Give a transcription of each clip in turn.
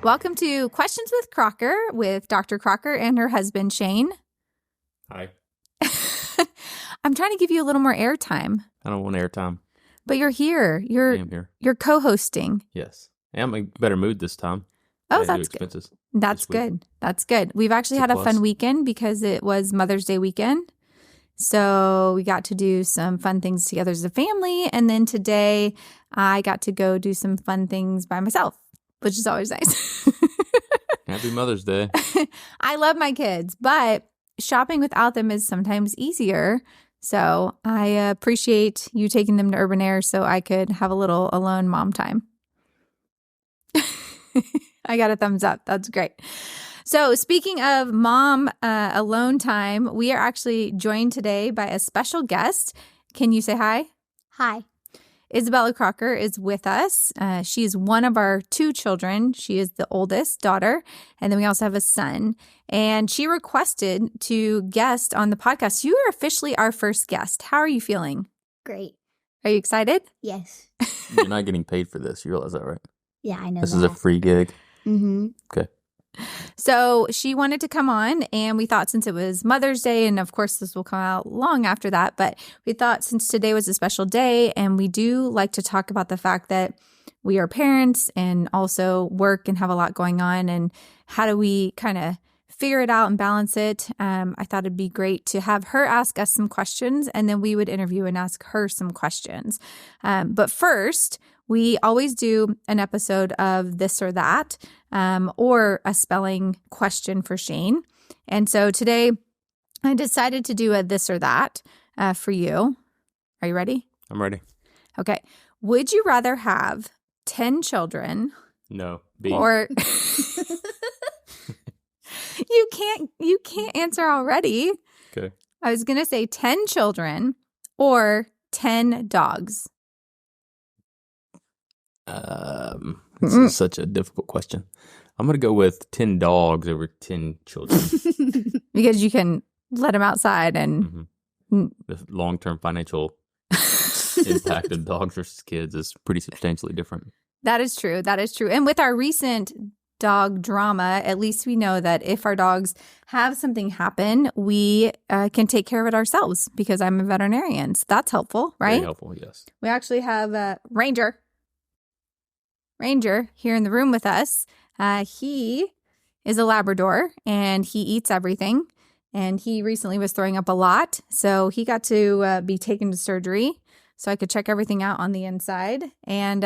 Welcome to Questions with Crocker with Dr. Crocker and her husband, Shane. Hi. I'm trying to give you a little more airtime. I don't want airtime. But you're here. I am here. You're co-hosting. Yes. I'm in a better mood this time. Oh, that's good. That's good. That's good. We've actually had a fun weekend because it was Mother's Day weekend. So we got to do some fun things together as a family. And then today I got to go do some fun things by myself, which is always nice. Happy Mother's Day. I love my kids, but shopping without them is sometimes easier. So I appreciate you taking them to Urban Air so I could have a little alone mom time. I got a thumbs up. That's great. So speaking of mom alone time, we are actually joined today by a special guest. Can you say hi? Hi. Isabella Crocker is with us. She is one of our two children. She is the oldest daughter, and then we also have a son. And she requested to guest on the podcast. You are officially our first guest. How are you feeling? Great. Are you excited? Yes. You're not getting paid for this. You realize that, right? Yeah, I know This is a free gig. Mm-hmm. Okay. So she wanted to come on, and we thought since it was Mother's Day, and of course this will come out long after that, but we thought since today was a special day, and we do like to talk about the fact that we are parents and also work and have a lot going on, and how do we kind of figure it out and balance it. I thought it'd be great to have her ask us some questions, and then we would interview and ask her some questions. But first, we always do an episode of this or that, or a spelling question for Shane. And so today I decided to do a this or that for you. Are you ready? I'm ready. Okay. Would you rather have 10 children? No. B. Or you can't answer already. Okay. I was going to say 10 children or 10 dogs. This is such a difficult question. I'm going to go with 10 dogs over 10 children. Because you can let them outside and... The long-term financial impact of dogs versus kids is pretty substantially different. That is true. That is true. And with our recent dog drama, at least we know that if our dogs have something happen, we can take care of it ourselves because I'm a veterinarian. So that's helpful, right? Very helpful, yes. We actually have Ranger here in the room with us. He is a Labrador and he eats everything. And he recently was throwing up a lot. So he got to be taken to surgery so I could check everything out on the inside. And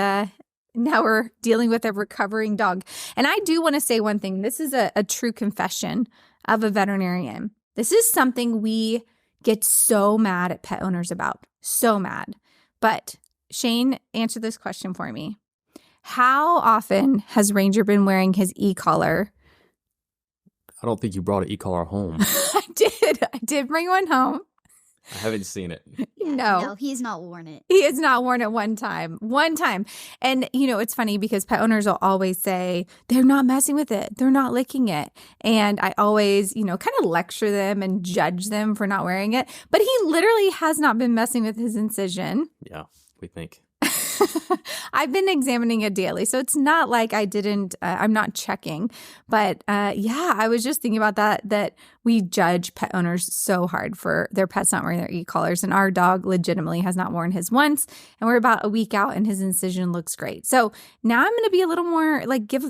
now we're dealing with a recovering dog. And I do want to say one thing. This is a true confession of a veterinarian. This is something we get so mad at pet owners about. So mad. But Shane, answer this question for me. How often has Ranger been wearing his e-collar? I don't think you brought an e-collar home. I did bring one home. I haven't seen it. No, he's not worn it. He has not worn it one time. And, it's funny because pet owners will always say, they're not messing with it. They're not licking it. And I always, kind of lecture them and judge them for not wearing it. But he literally has not been messing with his incision. Yeah, we think. I've been examining it daily, so it's not like I didn't, I'm not checking. But I was just thinking about that we judge pet owners so hard for their pets not wearing their e-collars. And our dog legitimately has not worn his once. And we're about a week out and his incision looks great. So now I'm going to be a little more like give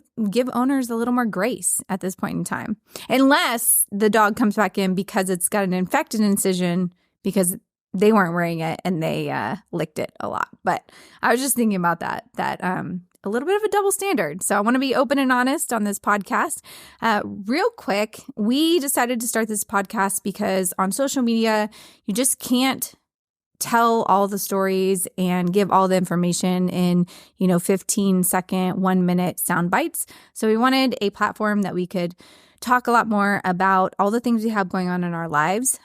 owners a little more grace at this point in time. Unless the dog comes back in because it's got an infected incision because they weren't wearing it and they licked it a lot. But I was just thinking about that a little bit of a double standard. So I want to be open and honest on this podcast. Real quick, we decided to start this podcast because on social media, you just can't tell all the stories and give all the information in, 15-second, 1-minute sound bites. So we wanted a platform that we could talk a lot more about all the things we have going on in our lives.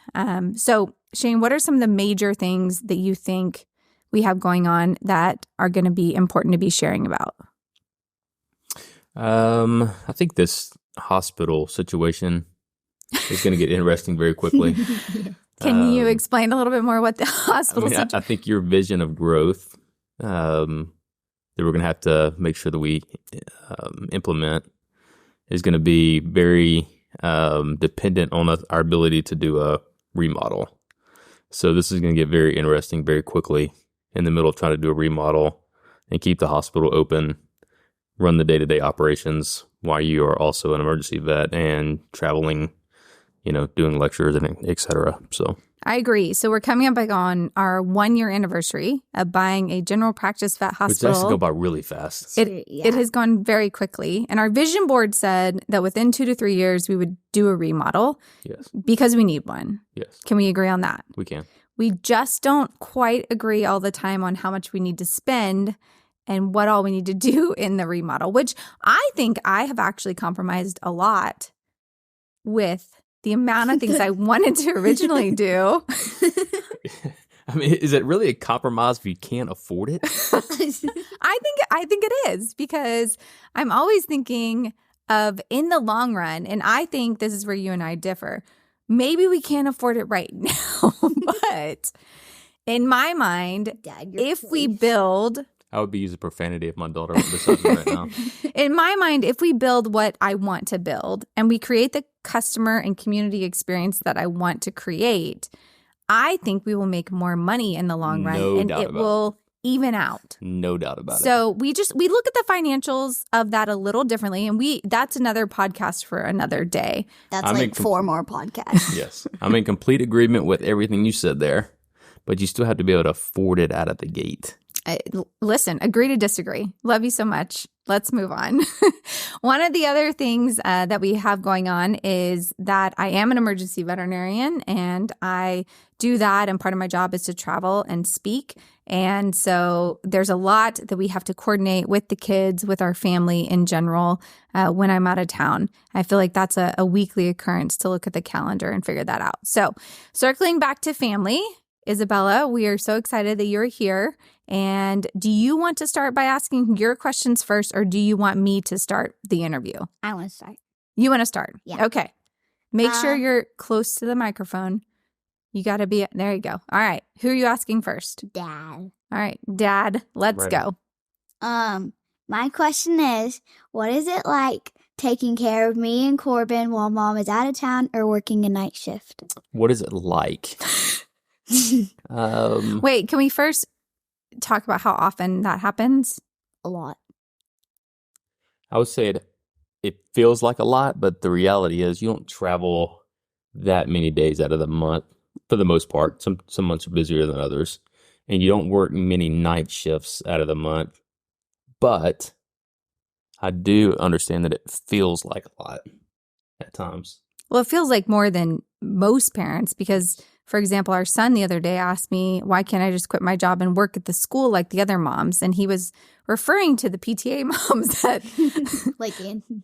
So Shane, what are some of the major things that you think we have going on that are going to be important to be sharing about? I think this hospital situation is going to get interesting very quickly. Can you explain a little bit more what the hospital situation? I think your vision of growth that we're going to have to make sure that we implement is going to be very dependent on our ability to do a remodel. So this is going to get very interesting very quickly in the middle of trying to do a remodel and keep the hospital open, run the day-to-day operations while you are also an emergency vet and traveling, doing lectures and et cetera. So I agree. So we're coming up on our 1-year anniversary of buying a general practice vet hospital. Which has to go by really fast. It has gone very quickly. And our vision board said that within 2 to 3 years, we would do a remodel. Yes. Because we need one. Yes. Can we agree on that? We can. We just don't quite agree all the time on how much we need to spend and what all we need to do in the remodel, which I think I have actually compromised a lot with the amount of things I wanted to originally do. I mean, is it really a compromise if you can't afford it? I think it is, because I'm always thinking of in the long run, and I think this is where you and I differ. Maybe we can't afford it right now, but in my mind, Dad, if we build... I would be using profanity if my daughter was beside me right now. In my mind, if we build what I want to build and we create the customer and community experience that I want to create, I think we will make more money in the long run, and it will even out. No doubt about it. So we look at the financials of that a little differently, and that's another podcast for another day. That's 4 more podcasts. Yes. I'm in complete agreement with everything you said there, but you still have to be able to afford it out of the gate. Listen, agree to disagree. Love you so much. Let's move on. One of the other things that we have going on is that I am an emergency veterinarian, and I do that. And part of my job is to travel and speak. And so there's a lot that we have to coordinate with the kids, with our family in general, when I'm out of town. I feel like that's a weekly occurrence to look at the calendar and figure that out. So circling back to family, Isabella, we are so excited that you're here. And do you want to start by asking your questions first, or do you want me to start the interview? I want to start. You want to start? Yeah. Okay. Make sure you're close to the microphone. You got to be, there you go. All right. Who are you asking first? Dad. All right. Dad, let's go. My question is, what is it like taking care of me and Corbin while Mom is out of town or working a night shift? What is it like? Wait, can we first talk about how often that happens? A lot. I would say it feels like a lot, but the reality is you don't travel that many days out of the month for the most part. Some months are busier than others, and you don't work many night shifts out of the month. But I do understand that it feels like a lot at times. Well, it feels like more than most parents because, for example, our son the other day asked me, why can't I just quit my job and work at the school like the other moms? And he was referring to the PTA moms that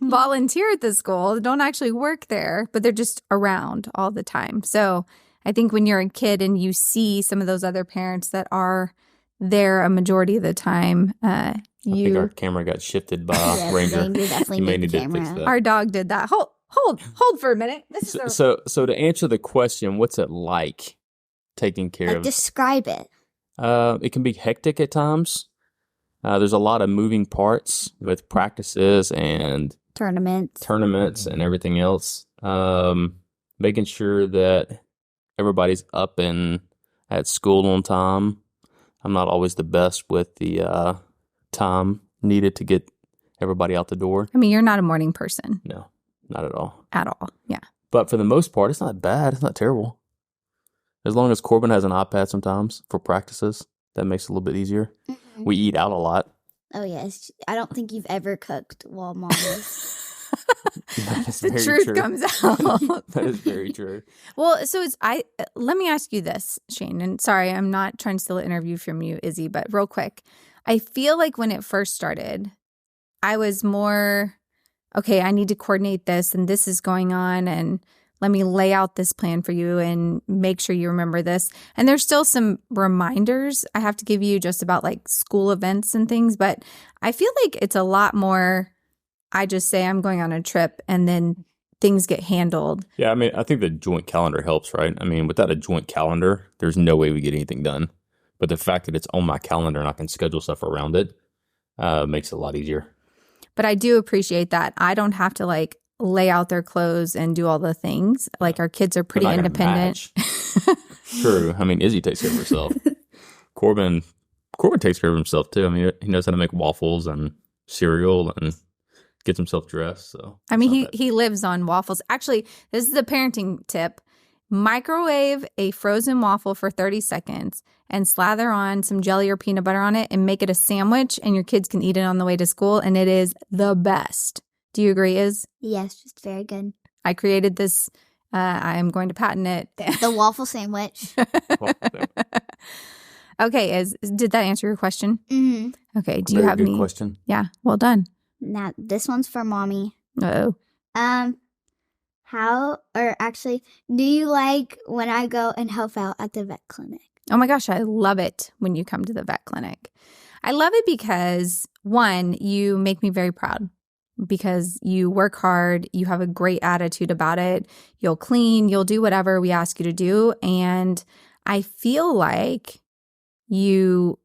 volunteer at the school, don't actually work there, but they're just around all the time. So I think when you're a kid and you see some of those other parents that are there a majority of the time, I think our camera got shifted by Ranger. You may need to fix that. Our dog did that. Hold for a minute. So to answer the question, what's it like taking care of? Describe it. It can be hectic at times. There's a lot of moving parts with practices and tournaments and everything else. Making sure that everybody's up and at school on time. I'm not always the best with the time needed to get everybody out the door. I mean, you're not a morning person. No, not at all. At all, yeah. But for the most part, it's not bad. It's not terrible. As long as Corbin has an iPad sometimes for practices, that makes it a little bit easier. Mm-hmm. We eat out a lot. Oh, yes. I don't think you've ever cooked while Mom is. The truth comes out. That is very true. Well, so let me ask you this, Shane, and sorry, I'm not trying to steal an interview from you, Izzy, but real quick. I feel like when it first started, I was more, okay, I need to coordinate this and this is going on and let me lay out this plan for you and make sure you remember this. And there's still some reminders I have to give you just about like school events and things, but I feel like it's a lot more, I just say I'm going on a trip and then things get handled. Yeah, I mean, I think the joint calendar helps, right? I mean, without a joint calendar, there's no way we get anything done. But the fact that it's on my calendar and I can schedule stuff around it makes it a lot easier. But I do appreciate that. I don't have to like lay out their clothes and do all the things. Like our kids are pretty independent. True. I mean, Izzy takes care of herself. Corbin takes care of himself too. I mean, he knows how to make waffles and cereal and gets himself dressed. So I mean, he lives on waffles. Actually, this is the parenting tip. Microwave a frozen waffle for 30 seconds and slather on some jelly or peanut butter on it and make it a sandwich, and your kids can eat it on the way to school, and it is the best. Do you agree, Iz? Yes, it's very good. I created this. I'm going to patent it. The waffle sandwich. Okay, Iz, did that answer your question? Mm-hmm. Okay, do you have any? Good question. Yeah, well done. Now, this one's for Mommy. Uh-oh. Do you like when I go and help out at the vet clinic? Oh my gosh, I love it when you come to the vet clinic. I love it because, one, you make me very proud because you work hard, you have a great attitude about it, you'll clean, you'll do whatever we ask you to do, and I feel like you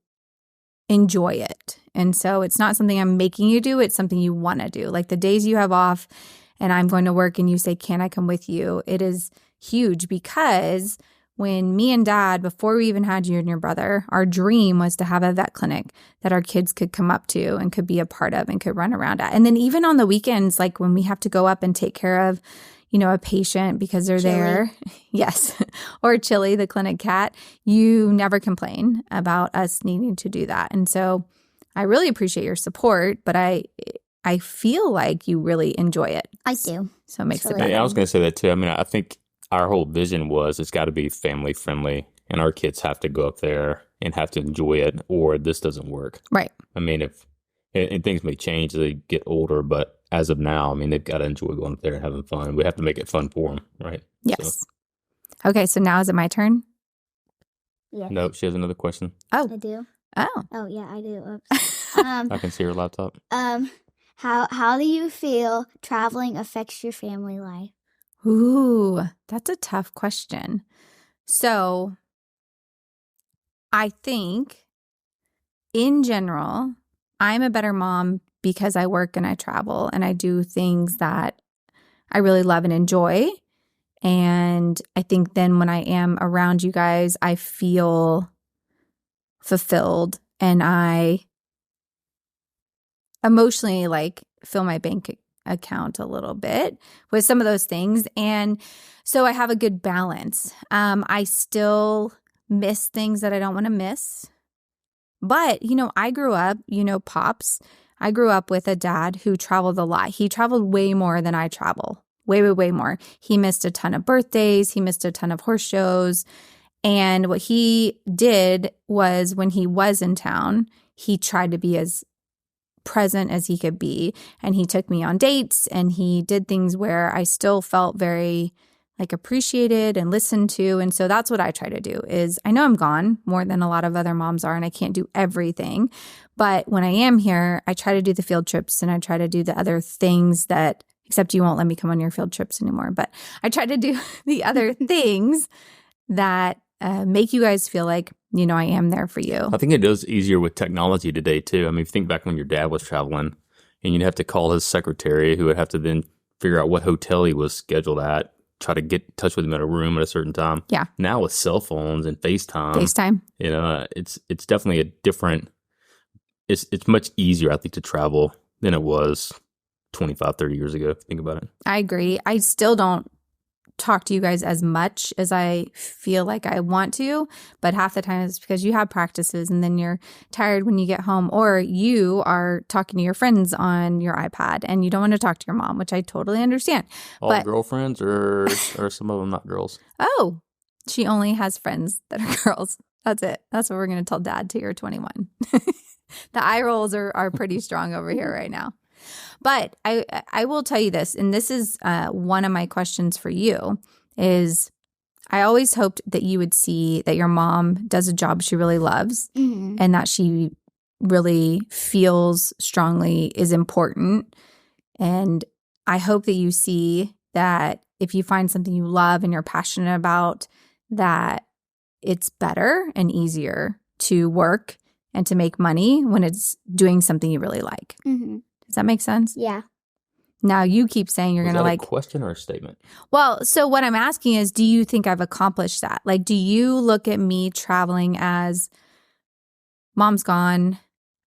enjoy it. And so it's not something I'm making you do, it's something you want to do. Like the days you have off and I'm going to work and you say, can I come with you? It is huge because when me and Dad, before we even had you and your brother, our dream was to have a vet clinic that our kids could come up to and could be a part of and could run around at. And then even on the weekends, like when we have to go up and take care of, a patient because they're there. Yes. Or Chili, the clinic cat, you never complain about us needing to do that. And so I really appreciate your support, but I feel like you really enjoy it. I do. So it makes it better. Yeah, I was going to say that too. I mean, I think our whole vision was it's got to be family friendly and our kids have to go up there and have to enjoy it or this doesn't work. Right. I mean, and things may change as they get older, but as of now, I mean, they've got to enjoy going up there and having fun. We have to make it fun for them, right? Yes. So. Okay, so now is it my turn? Yeah. No, she has another question. Oh. I do? Oh. Oh, yeah, I do. Oops. I can see her laptop. How do you feel traveling affects your family life? Ooh, that's a tough question. So I think in general, I'm a better mom because I work and I travel and I do things that I really love and enjoy. And I think then when I am around you guys, I feel fulfilled and I emotionally like fill my bank account a little bit with some of those things. And so I have a good balance. I still miss things that I don't want to miss. But, I grew up, Pops, I grew up with a dad who traveled a lot. He traveled way more than I travel. Way, way, way more. He missed a ton of birthdays. He missed a ton of horse shows. And what he did was when he was in town, he tried to be as present as he could be. And he took me on dates and he did things where I still felt very appreciated and listened to. And so that's what I try to do is I know I'm gone more than a lot of other moms are and I can't do everything. But when I am here, I try to do the field trips and I try to do the other things that, except you won't let me come on your field trips anymore. But I try to do the other things that make you guys feel like, I am there for you. I think it is easier with technology today too. I mean, if you think back when your dad was traveling and you'd have to call his secretary who would have to then figure out what hotel he was scheduled at, try to get in touch with him at a room at a certain time. Yeah. Now with cell phones and FaceTime, it's definitely a different, it's much easier, I think, to travel than it was 25, 30 years ago, if you think about it. I agree. I still don't talk to you guys as much as I feel like I want to, but half the time it's because you have practices and then you're tired when you get home, or you are talking to your friends on your iPad and you don't want to talk to your mom, which I totally understand. All girlfriends or some of them not girls? Oh, she only has friends that are girls. That's it. That's what we're going to tell Dad till you're 21. The eye rolls are pretty strong over here right now. But I will tell you this, and this is one of my questions for you, is I always hoped that you would see that your mom does a job she really loves and that she really feels strongly is important. And I hope that you see that if you find something you love and you're passionate about, that it's better and easier to work and to make money when it's doing something you really like. Mm-hmm. Does that make sense? Yeah. Now you keep saying you're going to like a question or a statement? Well, so what I'm asking is, do you think I've accomplished that? Like, do you look at me traveling as mom's gone,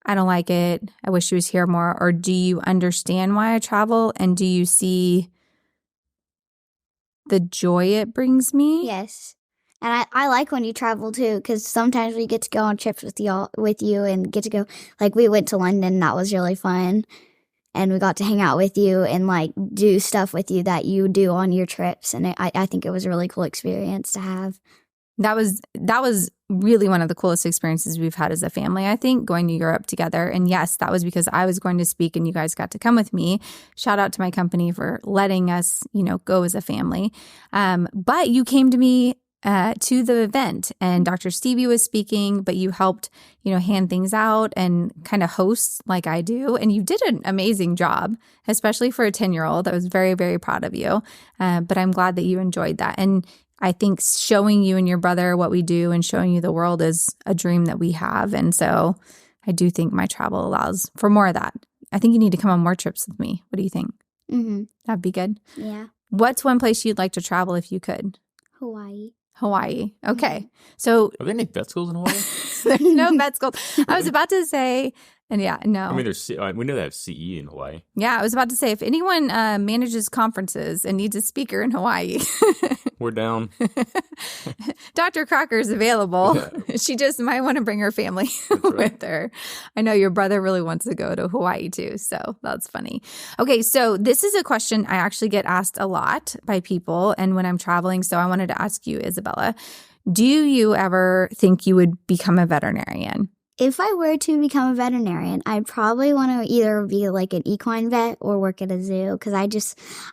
I don't like it, I wish she was here more, or do you understand why I travel and do you see the joy it brings me? Yes. And I like when you travel too, because sometimes we get to go on trips with you and get to go, like we went to London and that was really fun. And we got to hang out with you and like do stuff with you that you do on your trips. And I think it was a really cool experience to have. That was really one of the coolest experiences we've had as a family, I think, going to Europe together. And yes, that was because I was going to speak and you guys got to come with me. Shout out to my company for letting us, go as a family. But you came to me to the event and Dr. Stevie was speaking, but you helped, hand things out and kind of host like I do. And you did an amazing job, especially for a 10-year-old. I was very, very proud of you. But I'm glad that you enjoyed that. And I think showing you and your brother what we do and showing you the world is a dream that we have. And so I do think my travel allows for more of that. I think you need to come on more trips with me. What do you think? Mm-hmm. That'd be good. Yeah. What's one place you'd like to travel if you could? Hawaii. Okay. So are there any vet schools in Hawaii? There's no vet schools. I was about to say, and yeah, no. I mean, we know they have CE in Hawaii. Yeah, I was about to say, if anyone manages conferences and needs a speaker in Hawaii, we're down. Dr. Crocker is available. Yeah. She just might want to bring her family with her. I know your brother really wants to go to Hawaii too, so that's funny. Okay, so this is a question I actually get asked a lot by people, and when I'm traveling, so I wanted to ask you, Isabella, do you ever think you would become a veterinarian? If I were to become a veterinarian, I'd probably want to either be like an equine vet or work at a zoo because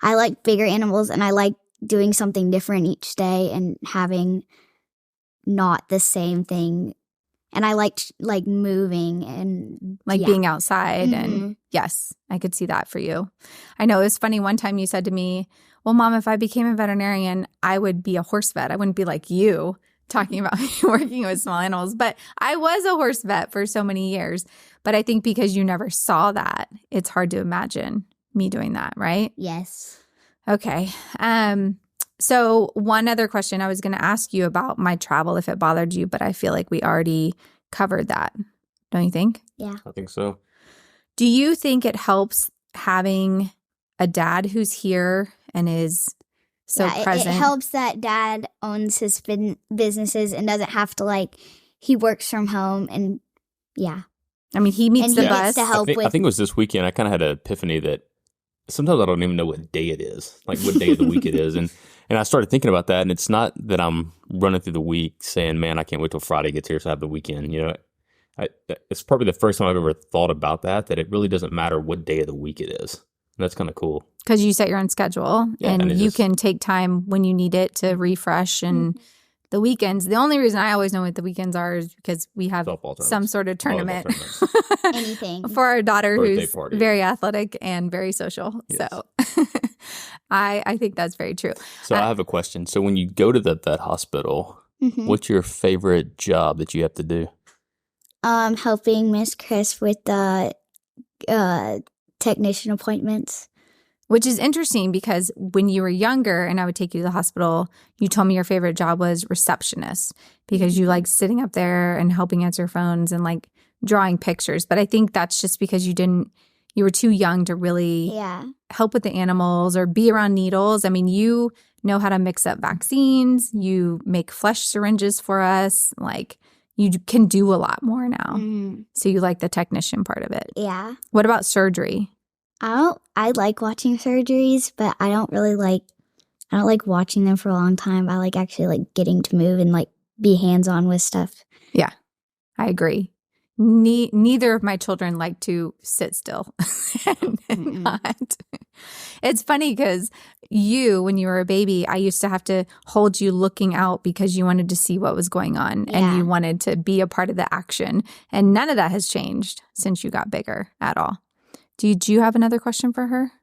I like bigger animals and I like doing something different each day and having not the same thing. And I like moving and being outside. And yes, I could see that for you. I know it was funny. One time you said to me, well, Mom, if I became a veterinarian, I would be a horse vet. I wouldn't be like you talking about working with small animals. But I was a horse vet for so many years. But I think because you never saw that, it's hard to imagine me doing that, right? Yes. Okay. So one other question I was going to ask you about my travel if it bothered you, but I feel like we already covered that. Don't you think? Yeah. I think so. Do you think it helps having a dad who's here and is so present? It helps that dad owns his businesses and doesn't have to he works from home and yeah. I mean, he meets the bus. To help I think it was this weekend. I kind of had an epiphany that sometimes I don't even know what day it is, like what day of the week it is. And I started thinking about that. And it's not that I'm running through the week saying, man, I can't wait till Friday gets here so I have the weekend. It's probably the first time I've ever thought about that it really doesn't matter what day of the week it is. And that's kind of cool. Because you set your own schedule and you can take time when you need it to refresh. And the weekends, the only reason I always know what the weekends are is because we have some sort of tournament. Anything. For our daughter Birthday who's party. Very athletic and very social. Yes. So I think that's very true. So I have a question. So when you go to the vet hospital, what's your favorite job that you have to do? Helping Miss Chris with the technician appointments. Which is interesting because when you were younger and I would take you to the hospital, you told me your favorite job was receptionist because you like sitting up there and helping answer phones and like drawing pictures. But I think that's just because you were too young to really help with the animals or be around needles. I mean, you know how to mix up vaccines. You make flesh syringes for us. Like you can do a lot more now. So you like the technician part of it. Yeah. What about surgery? I like watching surgeries, but I don't like watching them for a long time. I like actually getting to move and be hands-on with stuff. Yeah, I agree. Neither of my children like to sit still and not. It's funny because when you were a baby, I used to have to hold you looking out because you wanted to see what was going on and you wanted to be a part of the action. And none of that has changed since you got bigger at all. Do you have another question for her?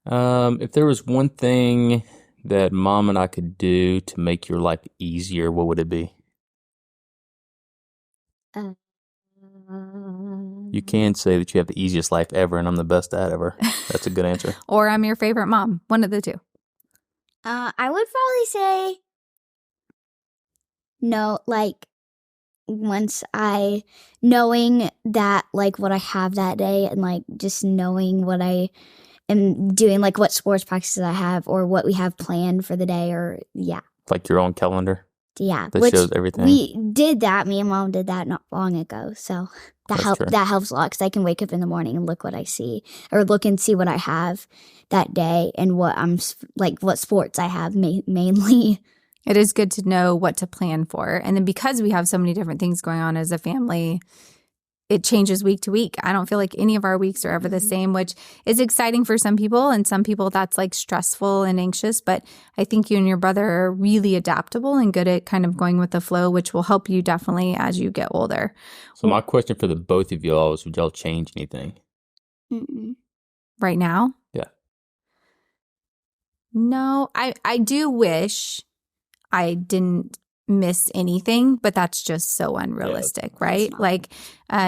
If there was one thing that Mom and I could do to make your life easier, what would it be? You can say that you have the easiest life ever and I'm the best dad ever. That's a good answer. Or I'm your favorite mom. One of the two. I would probably say no, like knowing that like what I have that day and like just knowing what I am doing, like what sports practices I have or what we have planned for the day or Like your own calendar. Yeah. That shows everything. We did that. Me and Mom did that not long ago. So that helps a lot because I can wake up in the morning and look what I see or look and see what I have that day and what what sports I have mainly. It is good to know what to plan for. And then because we have so many different things going on as a family, it changes week to week. I don't feel like any of our weeks are ever the same, which is exciting for some people. And some people that's like stressful and anxious. But I think you and your brother are really adaptable and good at kind of going with the flow, which will help you definitely as you get older. So my question for the both of y'all is, would y'all change anything? Mm-mm. Right now? Yeah. No, I do wish I didn't miss anything, but that's just so unrealistic, right? Like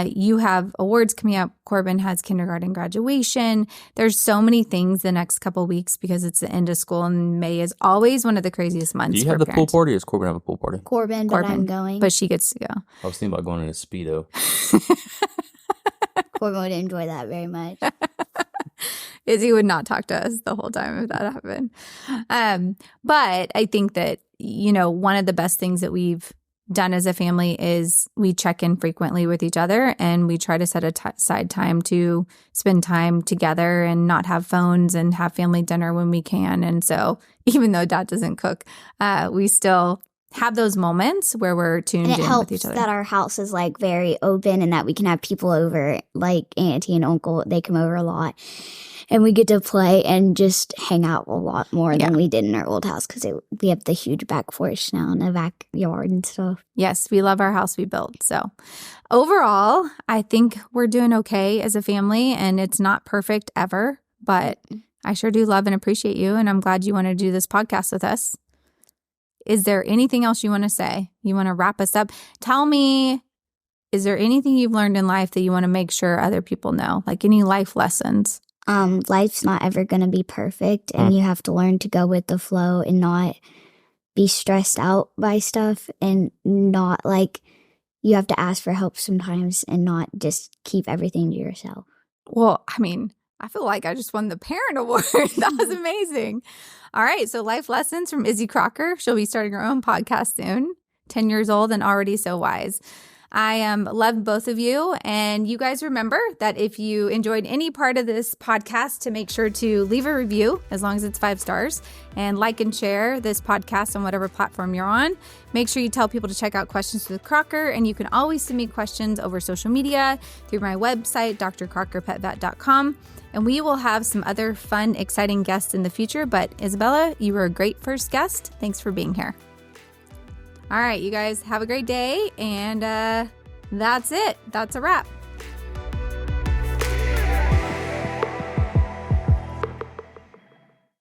you have awards coming up. Corbin has kindergarten graduation. There's so many things the next couple weeks because it's the end of school and May is always one of the craziest months. Do you have the pool party or does Corbin have a pool party? Corbin, but I'm going. But she gets to go. I was thinking about going in a Speedo. Corbin would enjoy that very much. Izzy would not talk to us the whole time if that happened. But I think that, one of the best things that we've done as a family is we check in frequently with each other and we try to set aside time to spend time together and not have phones and have family dinner when we can. And so even though Dad doesn't cook, we still have those moments where we're tuned in with each other. It helps that our house is like very open and that we can have people over, like auntie and uncle. They come over a lot. And we get to play and just hang out a lot more than we did in our old house because we have the huge back porch now and a backyard and stuff. Yes, we love our house we built. So overall, I think we're doing okay as a family and it's not perfect ever, but I sure do love and appreciate you. And I'm glad you want to do this podcast with us. Is there anything else you want to say? You want to wrap us up? Tell me, is there anything you've learned in life that you want to make sure other people know? Like any life lessons? Life's not ever going to be perfect and you have to learn to go with the flow and not be stressed out by stuff and not you have to ask for help sometimes and not just keep everything to yourself. Well, I mean, I feel like I just won the parent award. That was amazing. All right. So life lessons from Izzy Crocker. She'll be starting her own podcast soon. 10 years old and already so wise. I love both of you. And you guys remember that if you enjoyed any part of this podcast, to make sure to leave a review as long as it's 5 stars and like and share this podcast on whatever platform you're on. Make sure you tell people to check out Questions with Crocker. And you can always send me questions over social media through my website, drcrockerpetvet.com. And we will have some other fun, exciting guests in the future. But Isabella, you were a great first guest. Thanks for being here. All right, you guys have a great day. And that's it. That's a wrap.